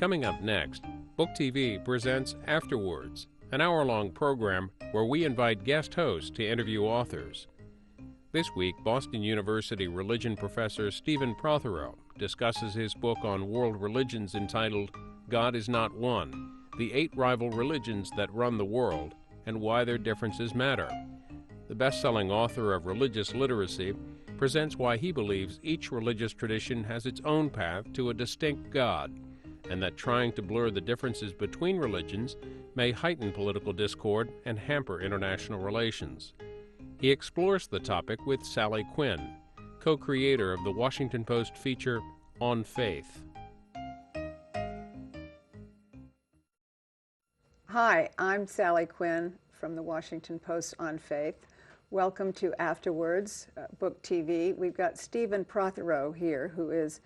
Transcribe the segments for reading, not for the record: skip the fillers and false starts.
Coming up next, Book TV presents Afterwards, an hour-long program where we invite guest hosts to interview authors. This week, Boston University religion professor Stephen Prothero discusses his book on world religions entitled God is Not One, the 8 rival religions that run the world and why their differences matter. The best-selling author of Religious Literacy presents why he believes each religious tradition has its own path to a distinct God, and that trying to blur the differences between religions may heighten political discord and hamper international relations. He explores the topic with Sally Quinn, co-creator of the Washington Post feature On Faith. Hi, I'm Sally Quinn from the Washington Post On Faith. Welcome to Afterwards, Book TV. We've got Stephen Prothero here, who is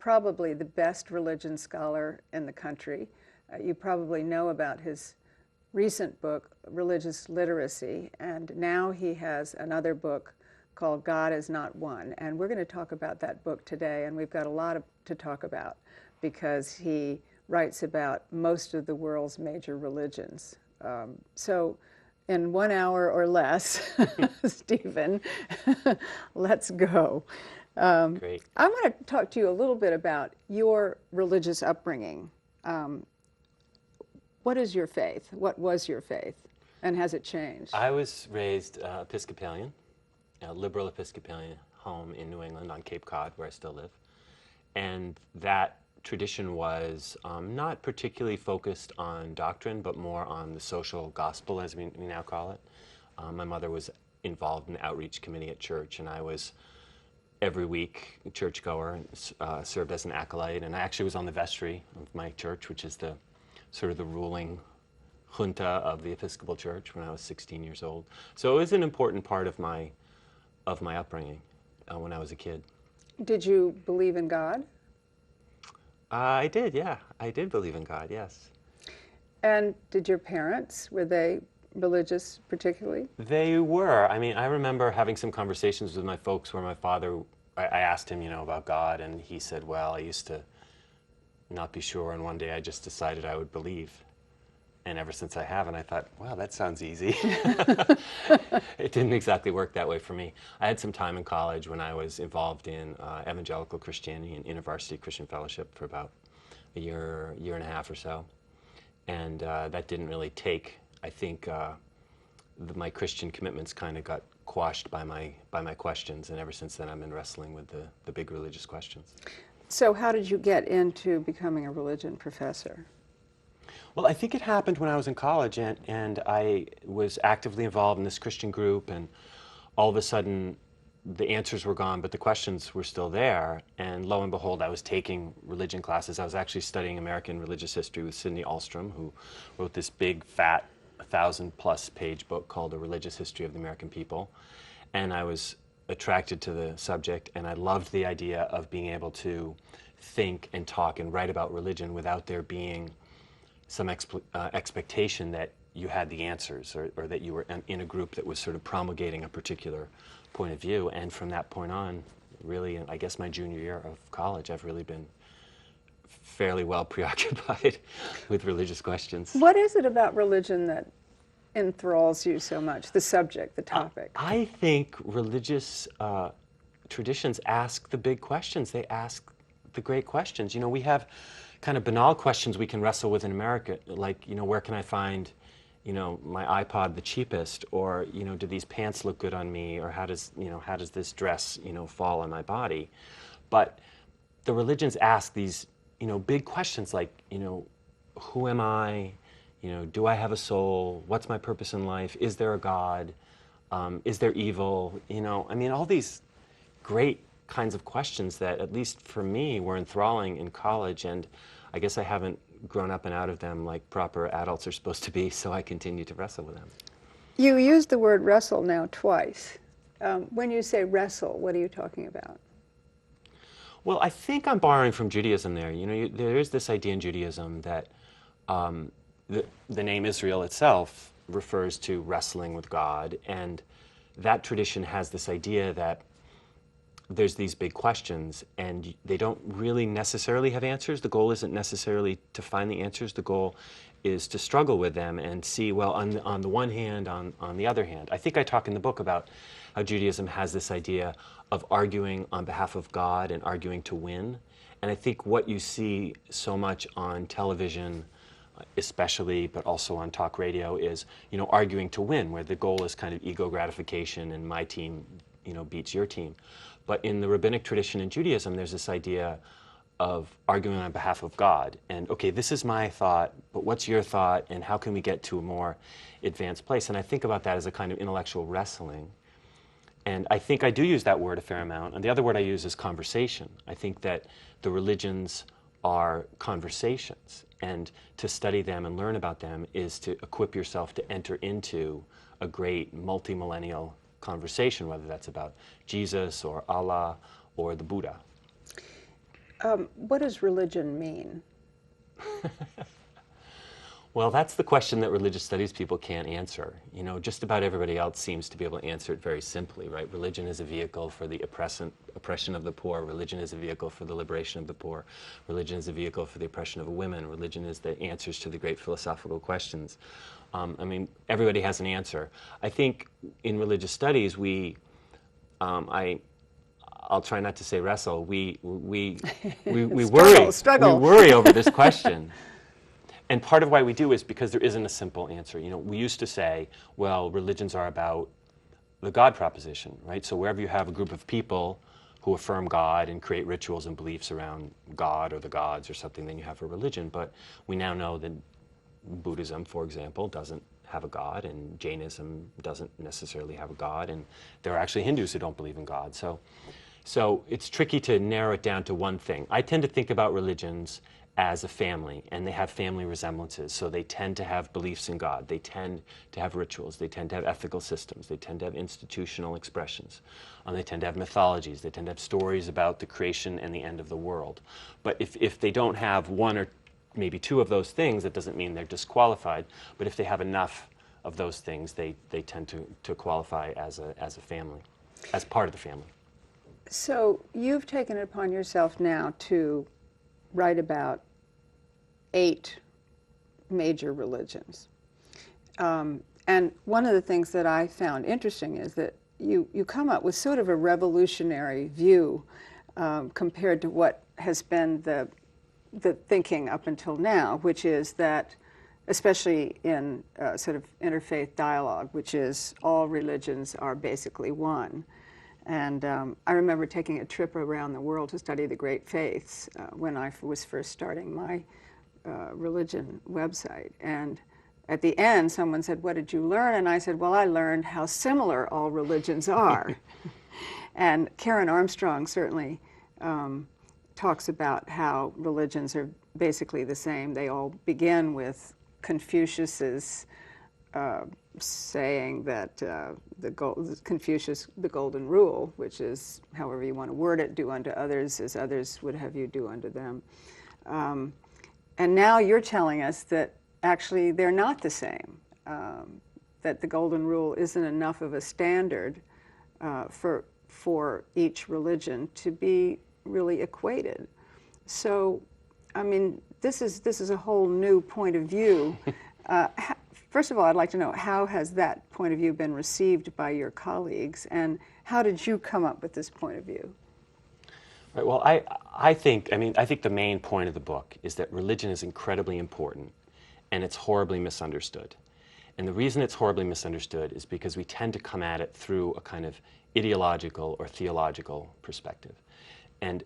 probably the best religion scholar in the country. You probably know about his recent book, Religious Literacy, and now he has another book called God is Not One. And we're going to talk about that book today, and we've got a lot to talk about because he writes about most of the world's major religions. So in 1 hour or less, Stephen, let's go. Great. I want to talk to you a little bit about your religious upbringing. What is your faith? What was your faith? And has it changed? I was raised Episcopalian, a liberal Episcopalian home in New England on Cape Cod, where I still live. And that tradition was not particularly focused on doctrine, but more on the social gospel, as we now call it. My mother was involved in the outreach committee at church, and I was every week churchgoer and served as an acolyte. And I actually was on the vestry of my church, which is the sort of the ruling junta of the Episcopal Church, when I was 16 years old. So it was an important part of my upbringing when I was a kid. Did you believe in God? I did, yeah. I did believe in God, yes. And did your parents, were they religious particularly? They were. I mean, I remember having some conversations with my folks where my father, I asked him, about God, and he said, well, I used to not be sure, and one day I just decided I would believe. And ever since I have, and I thought, wow, that sounds easy. It didn't exactly work that way for me. I had some time in college when I was involved in evangelical Christianity and InterVarsity Christian Fellowship for about a year and a half or so. And that didn't really take. I think my Christian commitments kind of got quashed by my questions, and ever since then I've been wrestling with the big religious questions. So how did you get into becoming a religion professor? Well, I think it happened when I was in college, and I was actively involved in this Christian group, and all of a sudden the answers were gone, but the questions were still there. And lo and behold, I was taking religion classes. I was actually studying American religious history with Sidney Alstrom, who wrote this big, fat, 1,000-plus page book called A Religious History of the American People. And I was attracted to the subject, and I loved the idea of being able to think and talk and write about religion without there being some expectation that you had the answers, or that you were in a group that was sort of promulgating a particular point of view. And from that point on, really, I guess my junior year of college, I've really been fairly well preoccupied with religious questions. What is it about religion that enthralls you so much, the subject, the topic? I think religious traditions ask the big questions. They ask the great questions. We have kind of banal questions we can wrestle with in America, like, where can I find, my iPod the cheapest, or, do these pants look good on me, or how does this dress, fall on my body? But the religions ask these, big questions like, who am I? Do I have a soul? What's my purpose in life? Is there a God? Is there evil? All these great kinds of questions that, at least for me, were enthralling in college, and I guess I haven't grown up and out of them like proper adults are supposed to be, so I continue to wrestle with them. You used the word wrestle now twice. When you say wrestle, what are you talking about? Well, I think I'm borrowing from Judaism there. There is this idea in Judaism that the name Israel itself refers to wrestling with God, and that tradition has this idea that there's these big questions, and they don't really necessarily have answers. The goal isn't necessarily to find the answers. The goal is to struggle with them and see, well, on the one hand, on the other hand. I think I talk in the book about how Judaism has this idea of arguing on behalf of God and arguing to win. And I think what you see so much on television, especially, but also on talk radio, is, arguing to win, where the goal is kind of ego gratification and my team, beats your team. But in the rabbinic tradition in Judaism, there's this idea of arguing on behalf of God. And, okay, this is my thought, but what's your thought, and how can we get to a more advanced place? And I think about that as a kind of intellectual wrestling. And I think I do use that word a fair amount. And the other word I use is conversation. I think that the religions are conversations. And to study them and learn about them is to equip yourself to enter into a great multi-millennial conversation, whether that's about Jesus or Allah or the Buddha. What does religion mean? Well, that's the question that religious studies people can't answer. Just about everybody else seems to be able to answer it very simply, right? Religion is a vehicle for the oppression of the poor. Religion is a vehicle for the liberation of the poor. Religion is a vehicle for the oppression of women. Religion is the answers to the great philosophical questions. Everybody has an answer. I think in religious studies, I'll try not to say wrestle. We worry. Struggle. We worry over this question. And part of why we do is because there isn't a simple answer. We used to say, well, religions are about the God proposition, right? So wherever you have a group of people who affirm God and create rituals and beliefs around God or the gods or something, then you have a religion. But we now know that Buddhism, for example, doesn't have a God, and Jainism doesn't necessarily have a God, and there are actually Hindus who don't believe in God. So it's tricky to narrow it down to one thing. I tend to think about religions as a family, and they have family resemblances. So they tend to have beliefs in God. They tend to have rituals. They tend to have ethical systems. They tend to have institutional expressions. They tend to have mythologies. They tend to have stories about the creation and the end of the world. But if they don't have one or maybe two of those things, that doesn't mean they're disqualified. But if they have enough of those things, they tend to qualify as a family, as part of the family. So you've taken it upon yourself now to write about 8 major religions. And one of the things that I found interesting is that you come up with sort of a revolutionary view compared to what has been the thinking up until now, which is that, especially in sort of interfaith dialogue, which is all religions are basically one. And I remember taking a trip around the world to study the great faiths when I was first starting my religion website. And at the end, someone said, "What did you learn?" And I said, "Well, I learned how similar all religions are." And Karen Armstrong certainly talks about how religions are basically the same. They all begin with Confucius's saying that the golden rule, which is, however you want to word it, do unto others as others would have you do unto them. And now you're telling us that actually they're not the same, that the golden rule isn't enough of a standard for each religion to be really equated. So, I mean, this is a whole new point of view. First of all, I'd like to know, how has that point of view been received by your colleagues, and how did you come up with this point of view? Right, well, I think the main point of the book is that religion is incredibly important, and it's horribly misunderstood. And the reason it's horribly misunderstood is because we tend to come at it through a kind of ideological or theological perspective. And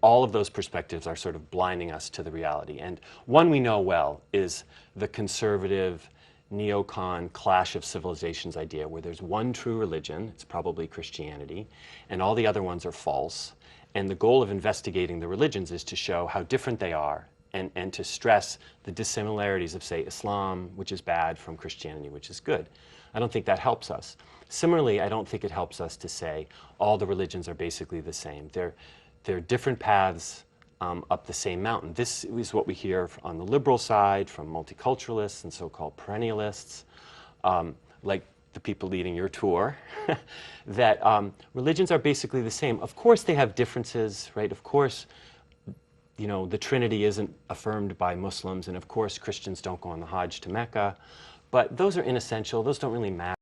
all of those perspectives are sort of blinding us to the reality. And one we know well is the conservative neocon clash of civilizations idea, where there's one true religion, it's probably Christianity, and all the other ones are false. And the goal of investigating the religions is to show how different they are, and to stress the dissimilarities of, say, Islam, which is bad, from Christianity, which is good. I don't think that helps us. Similarly, I don't think it helps us to say all the religions are basically the same. They're different paths up the same mountain. This is what we hear on the liberal side from multiculturalists and so-called perennialists. Like the people leading your tour, that religions are basically the same. Of course they have differences, right? Of course, you know, the Trinity isn't affirmed by Muslims, and of course Christians don't go on the Hajj to Mecca, but those are inessential. Those don't really matter.